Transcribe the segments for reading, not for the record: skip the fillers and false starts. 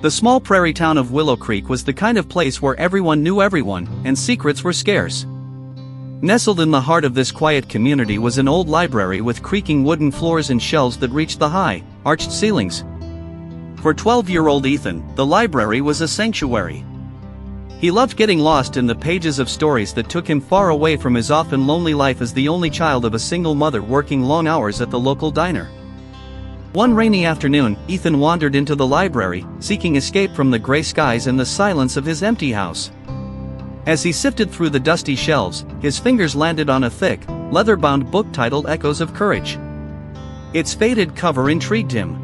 The small prairie town of Willow Creek was the kind of place where everyone knew everyone, and secrets were scarce. Nestled in the heart of this quiet community was an old library with creaking wooden floors and shelves that reached the high, arched ceilings. For 12-year-old Ethan, the library was a sanctuary. He loved getting lost in the pages of stories that took him far away from his often lonely life as the only child of a single mother working long hours at the local diner. One rainy afternoon, Ethan wandered into the library, seeking escape from the gray skies and the silence of his empty house. As he sifted through the dusty shelves, his fingers landed on a thick, leather-bound book titled Echoes of Courage. Its faded cover intrigued him.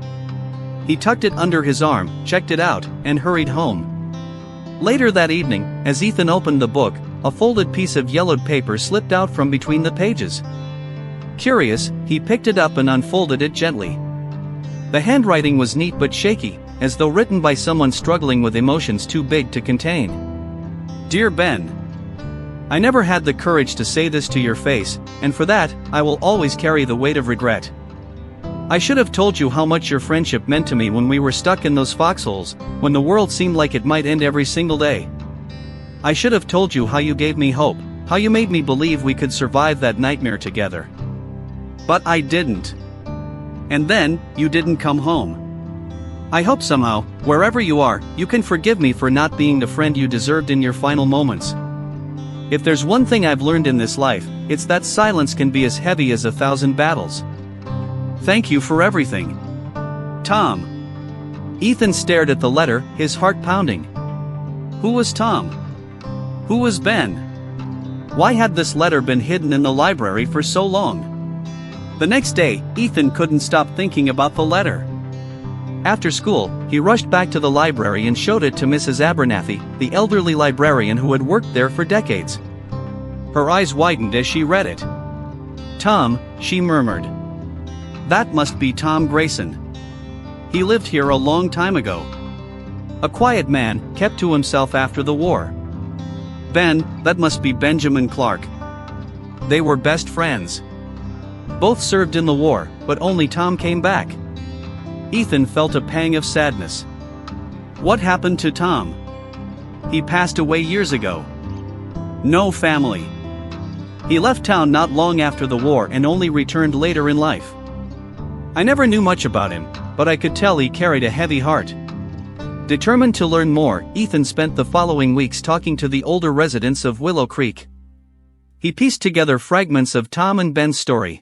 He tucked it under his arm, checked it out, and hurried home. Later that evening, as Ethan opened the book, a folded piece of yellowed paper slipped out from between the pages. Curious, he picked it up and unfolded it gently. The handwriting was neat but shaky, as though written by someone struggling with emotions too big to contain. Dear Ben, I never had the courage to say this to your face, and for that, I will always carry the weight of regret. I should have told you how much your friendship meant to me when we were stuck in those foxholes, when the world seemed like it might end every single day. I should have told you how you gave me hope, how you made me believe we could survive that nightmare together. But I didn't. And then, you didn't come home. I hope somehow, wherever you are, you can forgive me for not being the friend you deserved in your final moments. If there's one thing I've learned in this life, it's that silence can be as heavy as 1,000 battles. Thank you for everything. Tom. Ethan stared at the letter, his heart pounding. Who was Tom? Who was Ben? Why had this letter been hidden in the library for so long? The next day, Ethan couldn't stop thinking about the letter. After school, he rushed back to the library and showed it to Mrs. Abernathy, the elderly librarian who had worked there for decades. Her eyes widened as she read it. Tom, she murmured. That must be Tom Grayson. He lived here a long time ago. A quiet man, kept to himself after the war. Ben, that must be Benjamin Clark. They were best friends. Both served in the war, but only Tom came back. Ethan felt a pang of sadness. What happened to Tom? He passed away years ago. No family. He left town not long after the war and only returned later in life. I never knew much about him, but I could tell he carried a heavy heart. Determined to learn more, Ethan spent the following weeks talking to the older residents of Willow Creek. He pieced together fragments of Tom and Ben's story.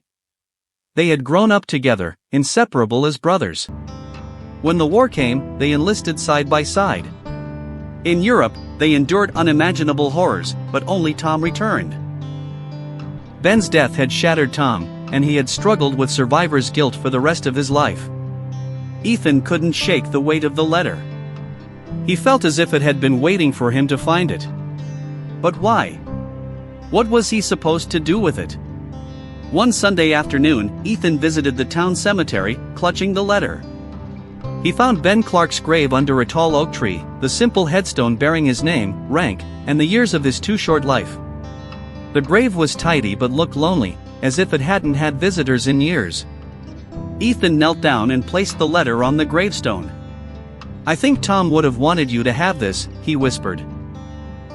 They had grown up together, inseparable as brothers. When the war came, they enlisted side by side. In Europe, they endured unimaginable horrors, but only Tom returned. Ben's death had shattered Tom, and he had struggled with survivor's guilt for the rest of his life. Ethan couldn't shake the weight of the letter. He felt as if it had been waiting for him to find it. But why? What was he supposed to do with it? One Sunday afternoon, Ethan visited the town cemetery, clutching the letter. He found Ben Clark's grave under a tall oak tree, the simple headstone bearing his name, rank, and the years of his too short life. The grave was tidy but looked lonely, as if it hadn't had visitors in years. Ethan knelt down and placed the letter on the gravestone. I think Tom would have wanted you to have this, he whispered.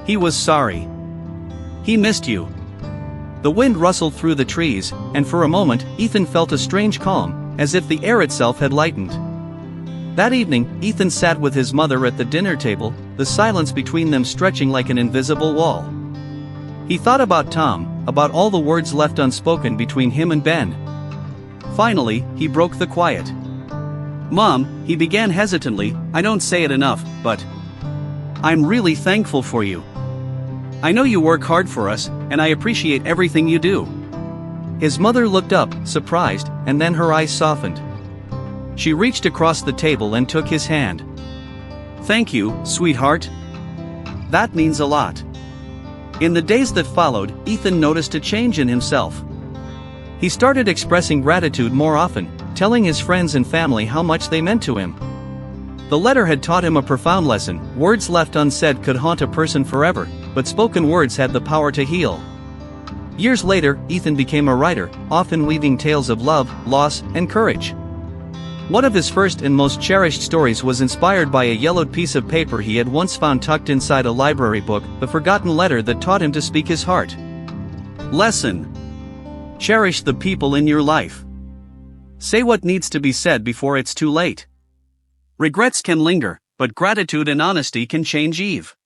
He was sorry. He missed you. The wind rustled through the trees, and for a moment, Ethan felt a strange calm, as if the air itself had lightened. That evening, Ethan sat with his mother at the dinner table, the silence between them stretching like an invisible wall. He thought about Tom, about all the words left unspoken between him and Ben. Finally, he broke the quiet. Mom, he began hesitantly, I don't say it enough, but I'm really thankful for you. I know you work hard for us, and I appreciate everything you do. His mother looked up, surprised, and then her eyes softened. She reached across the table and took his hand. Thank you, sweetheart. That means a lot. In the days that followed, Ethan noticed a change in himself. He started expressing gratitude more often, telling his friends and family how much they meant to him. The letter had taught him a profound lesson: words left unsaid could haunt a person forever, but spoken words had the power to heal. Years later, Ethan became a writer, often weaving tales of love, loss, and courage. One of his first and most cherished stories was inspired by a yellowed piece of paper he had once found tucked inside a library book, the forgotten letter that taught him to speak his heart. Lesson: cherish the people in your life. Say what needs to be said before it's too late. Regrets can linger, but gratitude and honesty can change Eve.